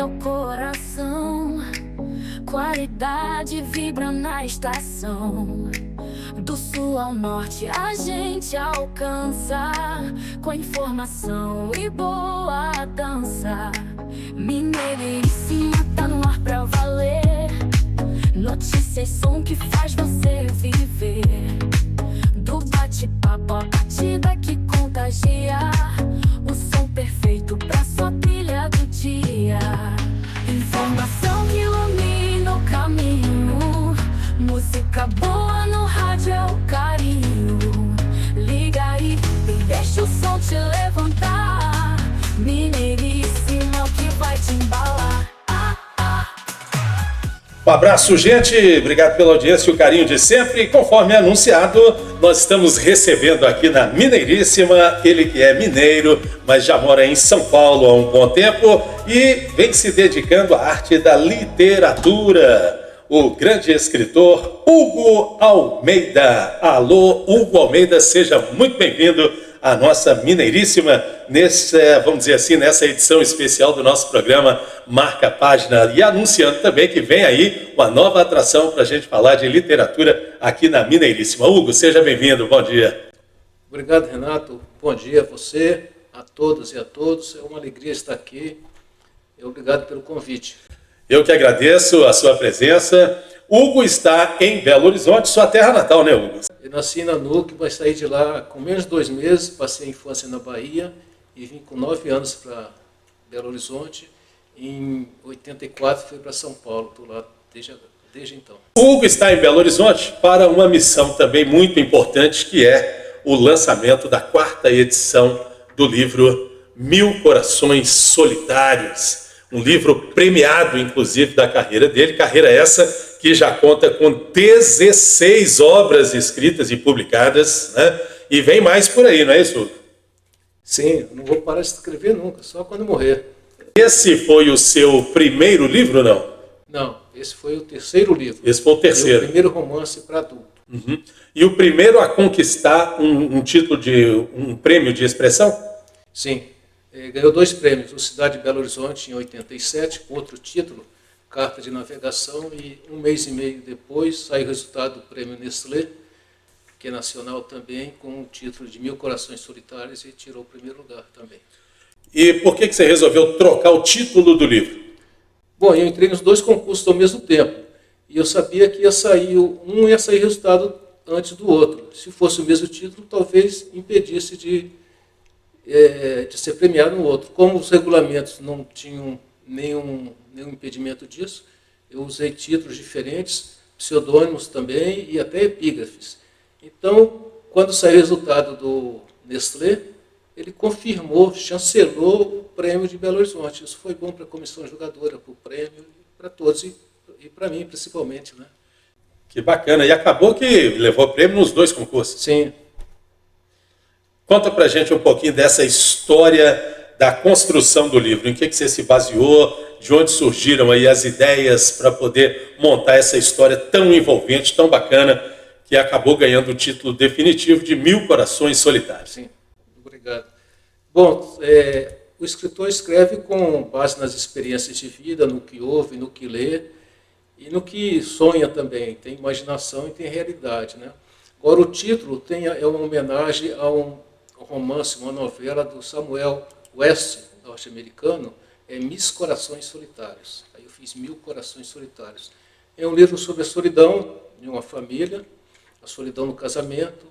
ao coração. Qualidade vibra na estação. Do sul ao norte a gente alcança, com informação e boa dança. Mineiríssima tá no ar pra valer. Notícias, som que faz você viver. Do bate-papo a batida que contagia. O som perfeito pra sua trilha do dia. Informação que ilumina o caminho. Música boa no rádio é o carinho. Liga aí e deixa o som te levantar. Mineiríssima é o que vai te embalar. Um abraço, gente. Obrigado pela audiência e o carinho de sempre. Conforme anunciado, nós estamos recebendo aqui na Mineiríssima ele que é mineiro, mas já mora em São Paulo há um bom tempo e vem se dedicando à arte da literatura. O grande escritor Hugo Almeida. Alô, Hugo Almeida, seja muito bem-vindo à nossa Mineiríssima, vamos dizer assim, nessa edição especial do nosso programa Marca a Página, e anunciando também que vem aí uma nova atração para a gente falar de literatura aqui na Mineiríssima. Hugo, seja bem-vindo, bom dia. Obrigado, Renato, bom dia a você, a todas e a todos, é uma alegria estar aqui, obrigado pelo convite. Eu que agradeço a sua presença. Hugo está em Belo Horizonte, sua terra natal, né, Hugo? Eu nasci na NUC, mas saí de lá com menos de 2 meses, passei a infância na Bahia e vim com 9 anos para Belo Horizonte. Em 84 fui para São Paulo, estou lá desde então. O Hugo está em Belo Horizonte para uma missão também muito importante, que é o lançamento da 4ª edição do livro Mil Corações Solitários. Um livro premiado, inclusive, da carreira dele, carreira essa que já conta com 16 obras escritas e publicadas, né? E vem mais por aí, não é isso? Sim, não vou parar de escrever nunca, só quando morrer. Esse foi o seu primeiro livro, não? Não, esse foi o terceiro livro. Esse foi o terceiro. O primeiro romance para adulto. Uhum. E o primeiro a conquistar um título de um prêmio de expressão? Sim. Ganhou 2 prêmios, o Cidade de Belo Horizonte em 87, com outro título, Carta de Navegação, e 1 mês e meio depois saiu o resultado do prêmio Nestlé, que é nacional também, com o título de Mil Corações Solitários, e tirou o primeiro lugar também. E por que você resolveu trocar o título do livro? Bom, eu entrei nos 2 concursos ao mesmo tempo, e eu sabia que ia sair resultado antes do outro. Se fosse o mesmo título, talvez impedisse de ser premiado no outro. Como os regulamentos não tinham nenhum impedimento disso, eu usei títulos diferentes, pseudônimos também e até epígrafes. Então, quando saiu o resultado do Nestlé, ele confirmou, chancelou o prêmio de Belo Horizonte. Isso foi bom para a comissão julgadora, para o prêmio, para todos e para mim principalmente, né? Que bacana. E acabou que levou prêmio nos 2 concursos. Sim. Conta pra gente um pouquinho dessa história da construção do livro. Em que você se baseou? De onde surgiram aí as ideias para poder montar essa história tão envolvente, tão bacana, que acabou ganhando o título definitivo de Mil Corações Solitários? Sim, obrigado. Bom, o escritor escreve com base nas experiências de vida, no que ouve, no que lê e no que sonha também. Tem imaginação e tem realidade, né? Agora, o título é uma homenagem a um romance, uma novela do Samuel West, norte-americano, Mil Corações Solitários. Aí eu fiz Mil Corações Solitários. É um livro sobre a solidão de uma família, a solidão no casamento.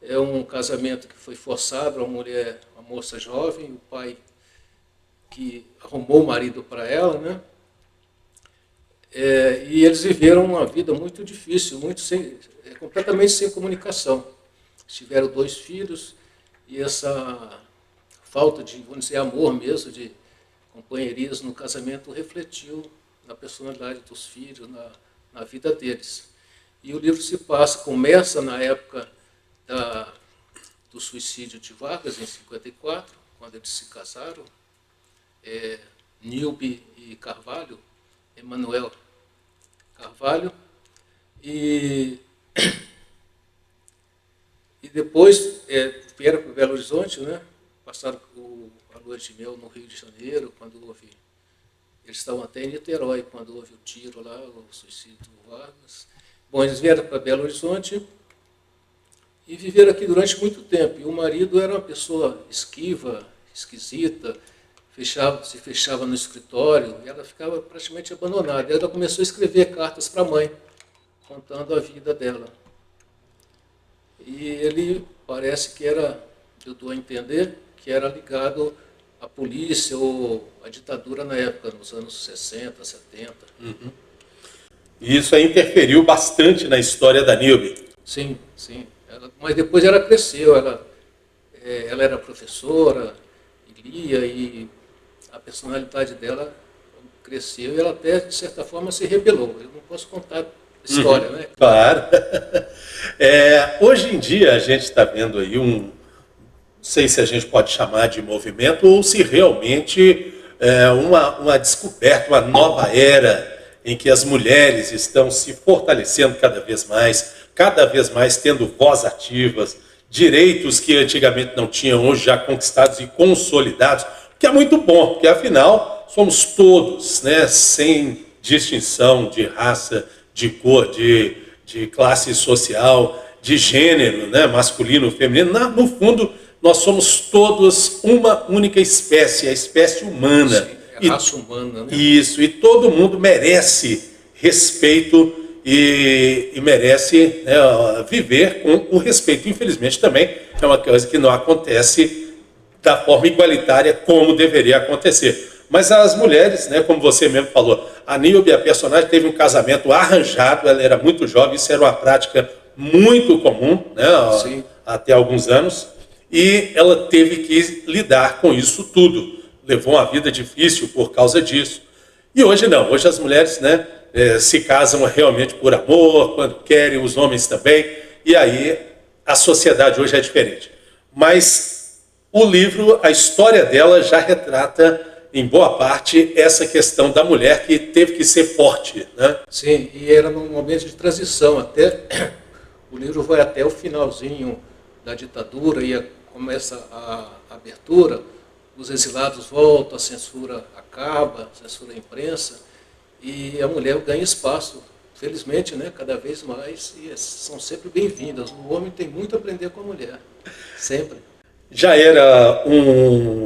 É um casamento que foi forçado, uma moça jovem, o pai que arrumou o marido para ela, né? E eles viveram uma vida muito difícil, completamente sem comunicação. Tiveram 2 filhos e essa falta de, vamos dizer, amor mesmo, de companheirismo no casamento refletiu na personalidade dos filhos, na vida deles. E o livro começa na época do suicídio de Vargas, em 54, quando eles se casaram, Nilbe e Carvalho, Emanuel Carvalho, e depois vieram para Belo Horizonte, né? Passaram a lua de mel no Rio de Janeiro, quando houve Eles estavam até em Niterói, quando houve o tiro lá, o suicídio do Vargas. Bom, eles vieram para Belo Horizonte e viveram aqui durante muito tempo. E o marido era uma pessoa esquiva, esquisita, se fechava no escritório e ela ficava praticamente abandonada. Ela começou a escrever cartas para a mãe, contando a vida dela. E ele parece que era, eu dou a entender, que era ligado à polícia ou à ditadura na época, nos anos 60, 70. Uhum. E isso aí interferiu bastante na história da Nilbe. Sim, sim. Mas depois ela cresceu, ela era professora, e lia, e a personalidade dela cresceu e ela até, de certa forma, se rebelou. Eu não posso contar a história, né? Claro. Hoje em dia a gente está vendo aí não sei se a gente pode chamar de movimento ou se realmente é uma descoberta, uma nova era em que as mulheres estão se fortalecendo cada vez mais tendo voz ativas, direitos que antigamente não tinham, hoje já conquistados e consolidados, que é muito bom, porque afinal somos todos, né, sem distinção de raça, de cor, de classe social, de gênero, né, masculino, feminino. No fundo, nós somos todos uma única espécie, a espécie humana. Sim, é a raça humana, né? Isso, e todo mundo merece respeito e merece, né, viver com o respeito. Infelizmente também é uma coisa que não acontece da forma igualitária como deveria acontecer. Mas as mulheres, né, como você mesmo falou, a Nilbe, a personagem, teve um casamento arranjado, ela era muito jovem, isso era uma prática muito comum, né, até alguns anos, e ela teve que lidar com isso tudo. Levou uma vida difícil por causa disso. E hoje não, hoje as mulheres, né, se casam realmente por amor, quando querem, os homens também, e aí a sociedade hoje é diferente. Mas o livro, a história dela já retrata, em boa parte, essa questão da mulher que teve que ser forte, né? Sim, e era num momento de transição, até o livro vai até o finalzinho da ditadura e começa a abertura, os exilados voltam, a censura acaba, a censura da imprensa, e a mulher ganha espaço, felizmente, né, cada vez mais, e são sempre bem-vindas. O homem tem muito a aprender com a mulher, sempre. Já era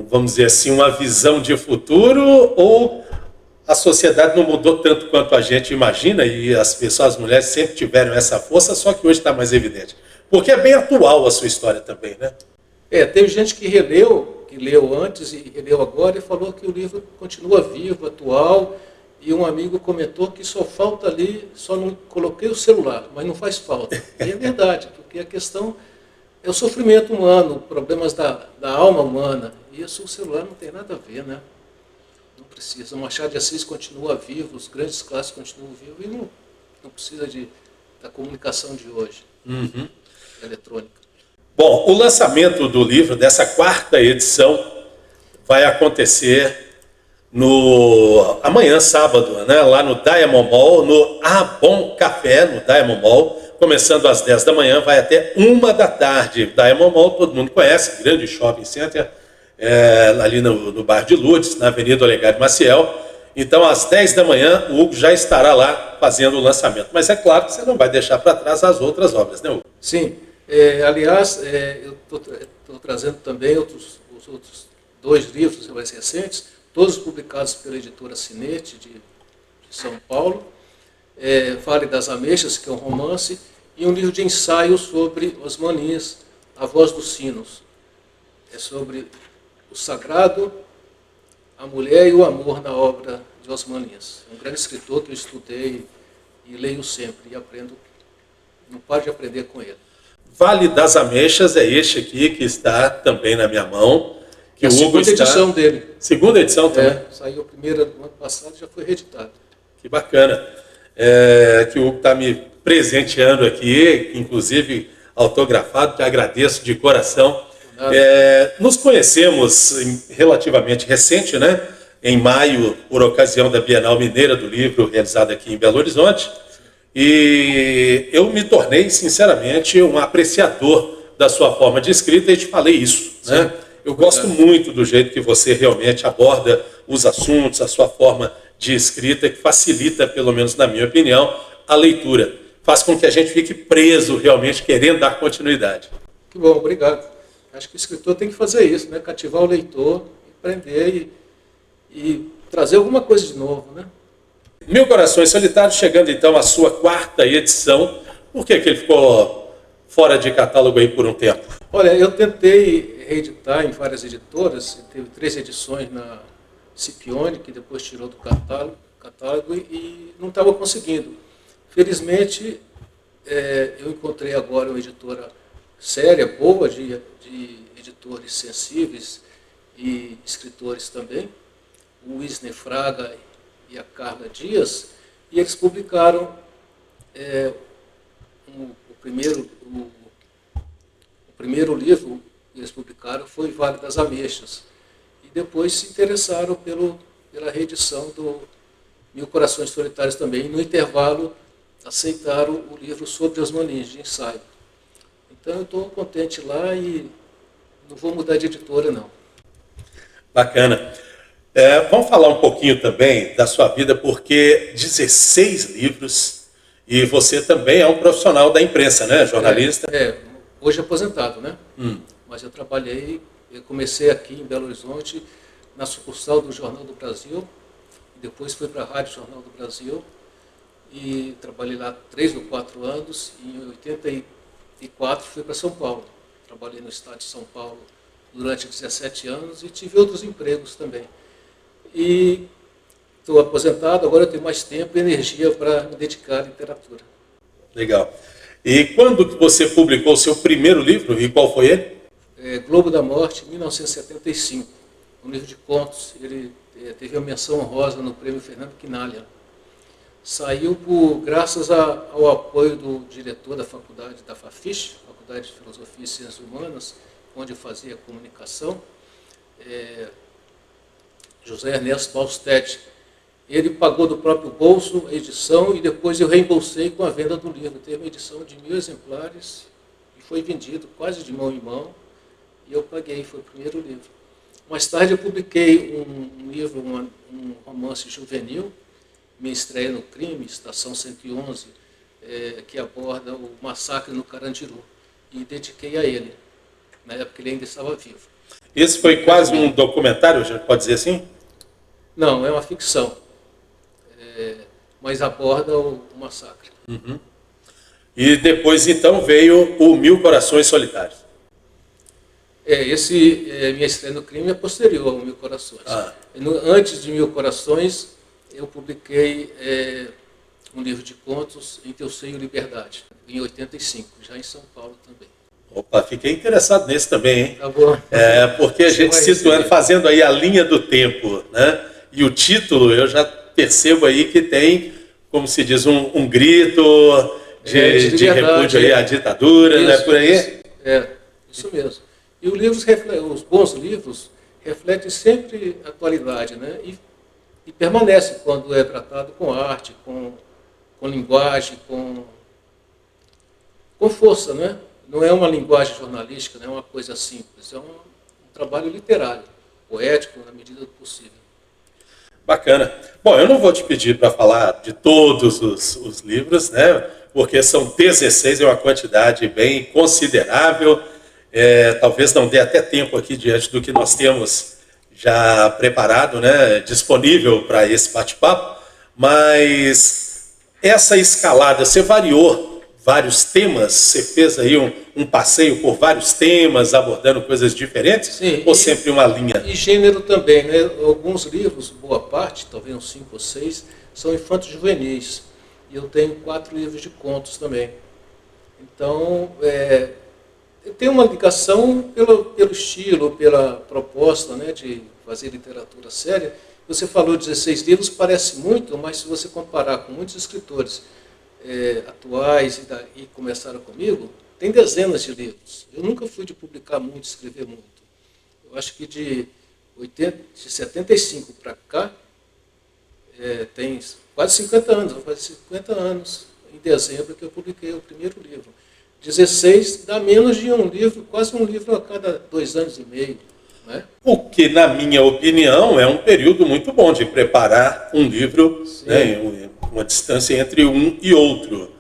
vamos dizer assim, uma visão de futuro, ou a sociedade não mudou tanto quanto a gente imagina e as pessoas, as mulheres sempre tiveram essa força, só que hoje está mais evidente? Porque é bem atual a sua história também, né? Teve gente que leu antes e releu agora e falou que o livro continua vivo, atual, e um amigo comentou que só falta ali, só não coloquei o celular, mas não faz falta. E é verdade, porque a questão é o sofrimento humano, problemas da alma humana. E isso o celular não tem nada a ver, né? Não precisa. O Machado de Assis continua vivo, os grandes clássicos continuam vivos e não precisa da comunicação de hoje, eletrônica. Bom, o lançamento do livro, dessa 4ª edição, vai acontecer amanhã, sábado, né? Lá no Diamond Mall, no Bom Café, no Diamond Mall, começando às 10 da manhã, vai até 1 da tarde. Diamond Mall, todo mundo conhece, grande shopping center, ali no bairro de Lourdes, na Avenida Olegário Maciel. Então, às 10 da manhã, o Hugo já estará lá fazendo o lançamento. Mas é claro que você não vai deixar para trás as outras obras, né, Hugo? Sim. Aliás, eu estou trazendo também os outros 2 livros mais recentes, todos publicados pela editora Cinete, de São Paulo. Vale das Ameixas, que é um romance, e um livro de ensaio sobre Osman Lins, A Voz dos Sinos. É sobre o sagrado, a mulher e o amor na obra de Osman Lins. Um grande escritor que eu estudei e leio sempre, e aprendo, não paro de aprender com ele. Vale das Ameixas é este aqui, que está também na minha mão. Que a segunda edição dele. Segunda edição também? Saiu a primeira no ano passado e já foi reeditado. Que bacana. Que o Hugo está me presenteando aqui, inclusive autografado, te agradeço de coração. Nos conhecemos relativamente recente, né? Em maio, por ocasião da Bienal Mineira do Livro, realizada aqui em Belo Horizonte. E eu me tornei, sinceramente, um apreciador da sua forma de escrita e te falei isso, né? Eu gosto muito do jeito que você realmente aborda os assuntos, a sua forma de escrita que facilita, pelo menos na minha opinião, a leitura. Faz com que a gente fique preso realmente querendo dar continuidade. Que bom, obrigado. Acho que o escritor tem que fazer isso, né? Cativar o leitor, prender e trazer alguma coisa de novo, né? Mil Corações Solitários chegando então à sua 4ª edição. Por que ele ficou fora de catálogo aí por um tempo? Olha, eu tentei reeditar em várias editoras, teve 3 edições na Scipione, que depois tirou do catálogo e não estava conseguindo. Felizmente, eu encontrei agora uma editora séria, boa, de editores sensíveis e escritores também, o Isner Fraga e a Carla Dias, e eles publicaram o primeiro livro que eles publicaram foi Vale das Ameixas, e depois se interessaram pela reedição do Mil Corações Solitários também, e no intervalo aceitaram o livro Sobre as Manias de Ensaio. Então eu estou contente lá e não vou mudar de editora, não. Bacana. Vamos falar um pouquinho também da sua vida, porque 16 livros, e você também é um profissional da imprensa, né? Jornalista. Hoje aposentado, né? Mas eu comecei aqui em Belo Horizonte, na sucursal do Jornal do Brasil, depois fui para a Rádio Jornal do Brasil, e trabalhei lá 3 ou 4 anos, e em 84 fui para São Paulo. Trabalhei no estado de São Paulo durante 17 anos e tive outros empregos também. E estou aposentado, agora eu tenho mais tempo e energia para me dedicar à literatura. Legal. E quando que você publicou o seu primeiro livro e qual foi ele? Globo da Morte, 1975. Um livro de contos. Ele teve a menção honrosa no Prêmio Fernando Quinalha. Saiu graças ao apoio do diretor da faculdade da FAFISH, Faculdade de Filosofia e Ciências Humanas, onde eu fazia comunicação, José Ernesto Balstedt. Ele pagou do próprio bolso a edição e depois eu reembolsei com a venda do livro. Teve uma edição de 1000 exemplares e foi vendido quase de mão em mão e eu paguei, foi o primeiro livro. Mais tarde eu publiquei um livro, um romance juvenil, Minha Estreia no Crime, Estação 111, que aborda o massacre no Carandiru, e dediquei a ele. Na época ele ainda estava vivo. Esse foi quase um documentário, já pode dizer assim? Não, é uma ficção, mas aborda o massacre. Uhum. E depois então veio o Mil Corações Solitários. Minha Estreia no Crime é posterior ao Mil Corações. Antes de Mil Corações, eu publiquei um livro de contos, Em Teu Seio Liberdade, em 85, já em São Paulo também. Opa, fiquei interessado nesse também, hein? Tá bom. Porque a gente situando, fazendo aí a linha do tempo, né? E o título, eu já percebo aí que tem, como se diz, um grito de repúdio aí à ditadura, isso, né? Por aí? Isso mesmo. E os bons livros refletem sempre a atualidade, né? E permanecem quando é tratado com arte, com linguagem, com força, né? Não é uma linguagem jornalística, não é uma coisa simples, é um trabalho literário, poético, na medida do possível. Bacana. Bom, eu não vou te pedir para falar de todos os livros, né? Porque são 16, é uma quantidade bem considerável. Talvez não dê até tempo aqui diante do que nós temos já preparado, né? Disponível para esse bate-papo. Mas essa escalada, você variou vários temas? Você fez aí um passeio por vários temas, abordando coisas diferentes? Sim, ou sempre uma linha? E gênero também, né? Alguns livros, boa parte, talvez uns 5 ou 6, são infantos juvenis. E eu tenho 4 livros de contos também. Então, tem uma ligação pelo estilo, pela proposta, né, de fazer literatura séria. Você falou 16 livros, parece muito, mas se você comparar com muitos escritores atuais e começaram comigo, tem dezenas de livros. Eu nunca fui de publicar muito, escrever muito. Eu acho que de 75 para cá, tem quase 50 anos, vou fazer 50 anos em dezembro que eu publiquei o primeiro livro. 16 dá menos de um livro, quase um livro a cada 2 anos e meio, né? O que, na minha opinião, é um período muito bom de preparar um livro, né, uma distância entre um e outro.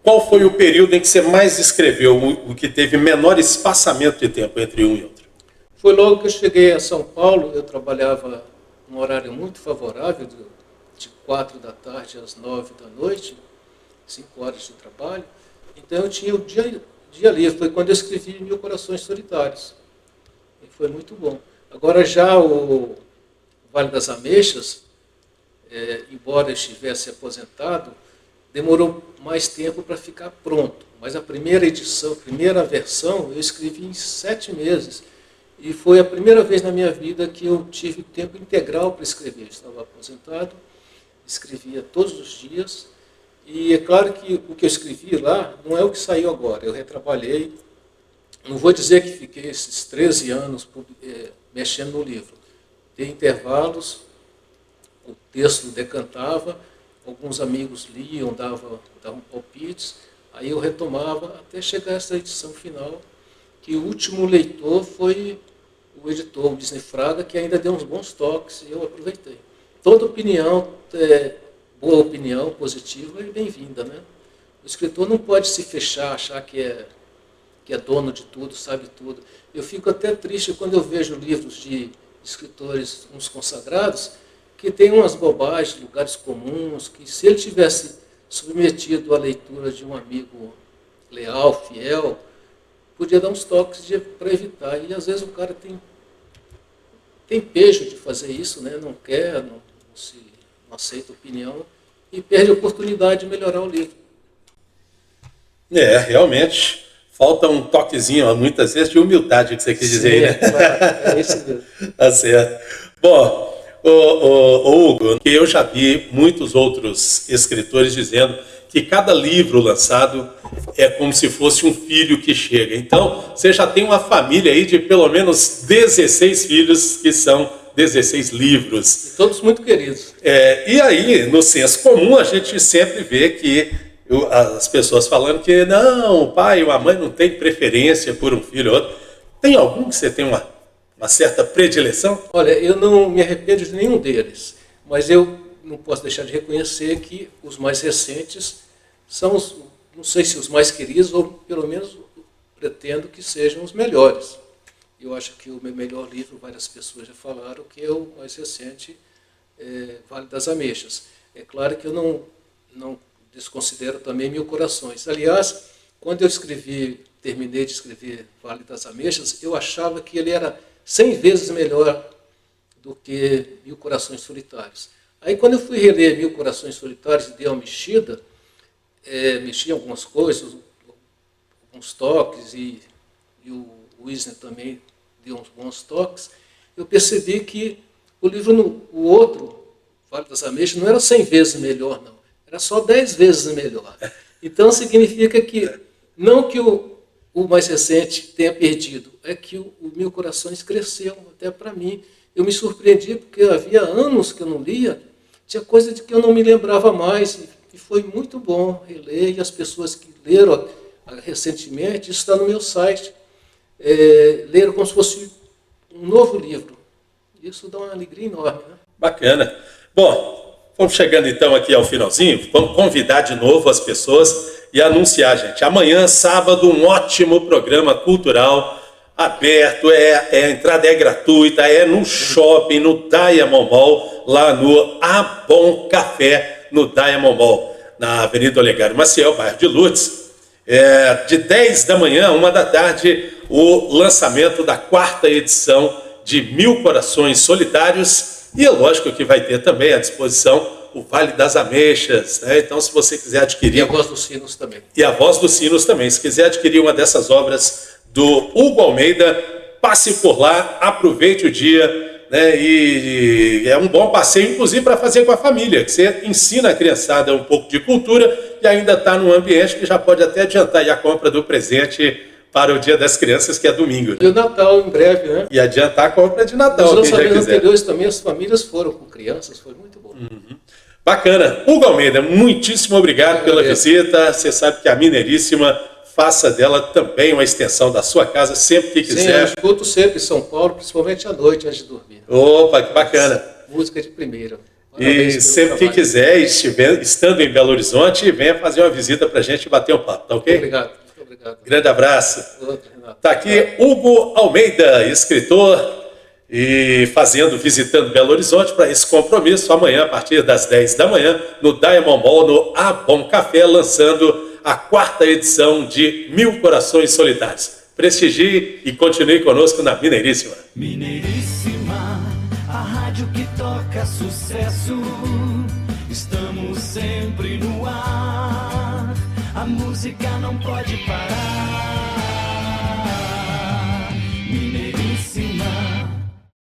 Qual foi o período em que você mais escreveu, o que teve menor espaçamento de tempo entre um e outro? Foi logo que eu cheguei a São Paulo, eu trabalhava num horário muito favorável, de 4 da tarde às 9 da noite, 5 horas de trabalho. Então eu tinha o dia livre, foi quando eu escrevi Mil Corações Solitários. E foi muito bom. Agora já o Vale das Ameixas, embora eu estivesse aposentado, demorou mais tempo para ficar pronto. Mas a primeira edição, a primeira versão, eu escrevi em 7 meses. E foi a primeira vez na minha vida que eu tive tempo integral para escrever. Eu estava aposentado, escrevia todos os dias. E é claro que o que eu escrevi lá não é o que saiu agora. Eu retrabalhei. Não vou dizer que fiquei esses 13 anos mexendo no livro. Tem intervalos, o texto decantava, alguns amigos liam, davam palpites, aí eu retomava até chegar a essa edição final, que o último leitor foi o editor, o Disney Fraga, que ainda deu uns bons toques e eu aproveitei. Toda opinião, boa opinião, positiva, é bem-vinda, né? O escritor não pode se fechar, achar que é dono de tudo, sabe tudo. Eu fico até triste quando eu vejo livros de escritores, uns consagrados, que tem umas bobagens, lugares comuns, que se ele tivesse submetido à leitura de um amigo leal, fiel, podia dar uns toques para evitar. E às vezes o cara tem pejo de fazer isso, né? Não quer, não aceita opinião e perde a oportunidade de melhorar o livro. Realmente. Falta um toquezinho, muitas vezes, de humildade, que você quis dizer, né? Claro, é isso mesmo. Tá certo. Bom, o Hugo, que eu já vi muitos outros escritores dizendo que cada livro lançado é como se fosse um filho que chega. Então, você já tem uma família aí de pelo menos 16 filhos, que são 16 livros. E todos muito queridos. E aí, no senso comum, a gente sempre vê que as pessoas falando que não, o pai ou a mãe não tem preferência por um filho ou outro. Tem algum que você tem uma certa predileção? Olha, eu não me arrependo de nenhum deles, mas eu não posso deixar de reconhecer que os mais recentes são, não sei se os mais queridos, ou pelo menos pretendo que sejam os melhores. Eu acho que o meu melhor livro, várias pessoas já falaram, que é o mais recente, Vale das Ameixas. É claro que eu não desconsidero também Mil Corações. Aliás, quando eu terminei de escrever Vale das Ameixas, eu achava que ele era 100 vezes melhor do que Mil Corações Solitários. Aí, quando eu fui reler Mil Corações Solitários e dei uma mexida, mexi em algumas coisas, alguns toques, e o Wisner também deu uns bons toques, eu percebi que o livro, o outro, Vale das Ameixas, não era 100 vezes melhor, não. Era só 10 vezes melhor. Então, significa que, não que o mais recente tenha perdido, é que o Mil Corações cresceu, até para mim. Eu me surpreendi, porque havia anos que eu não lia, tinha coisa de que eu não me lembrava mais, e foi muito bom reler, e as pessoas que leram recentemente, isso está no meu site, leram como se fosse um novo livro. Isso dá uma alegria enorme, né? Bacana. Bom, vamos chegando então aqui ao finalzinho, vamos convidar de novo as pessoas e anunciar, gente. Amanhã, sábado, um ótimo programa cultural aberto, a entrada é gratuita, é no shopping, no Diamond Mall, lá no A Bom Café, no Diamond Mall, na Avenida Olegário Maciel, bairro de Lourdes. De 10 da manhã a 1 da tarde, o lançamento da 4ª edição de Mil Corações Solitários, e é lógico que vai ter também à disposição o Vale das Ameixas, né? Então, se você quiser adquirir... E a Voz dos Sinos também. E a Voz dos Sinos também. Se quiser adquirir uma dessas obras do Hugo Almeida, passe por lá, aproveite o dia, né? E é um bom passeio, inclusive, para fazer com a família, que você ensina a criançada um pouco de cultura e ainda está num ambiente que já pode até adiantar aí a compra do presente para o Dia das Crianças, que é domingo. E o Natal, em breve, né? E adiantar a compra de Natal. Nos lançamentos anteriores também, as famílias foram com crianças, foi muito bom. Uhum. Bacana. Hugo Almeida, muitíssimo obrigado pela visita. Você sabe que a Mineiríssima faça dela também uma extensão da sua casa sempre que Sim, eu quiser. escuto sempre em São Paulo, principalmente à noite, antes de dormir. Opa, que bacana. Música de primeira. E Parabéns pelo sempre que trabalho. quiser, estando em Belo Horizonte, venha fazer uma visita para a gente bater um papo, tá ok? Obrigado, muito obrigado. Grande abraço. Outro, Renato. Está aqui Hugo Almeida, escritor, e visitando Belo Horizonte para esse compromisso, amanhã, a partir das 10 da manhã, no Diamond Mall, no A Bom Café, lançando a 4ª edição de 1000 Corações Solidários. Prestigie e continue conosco na Mineiríssima. Mineiríssima, a rádio que toca sucesso. Estamos sempre no ar, a música não pode parar.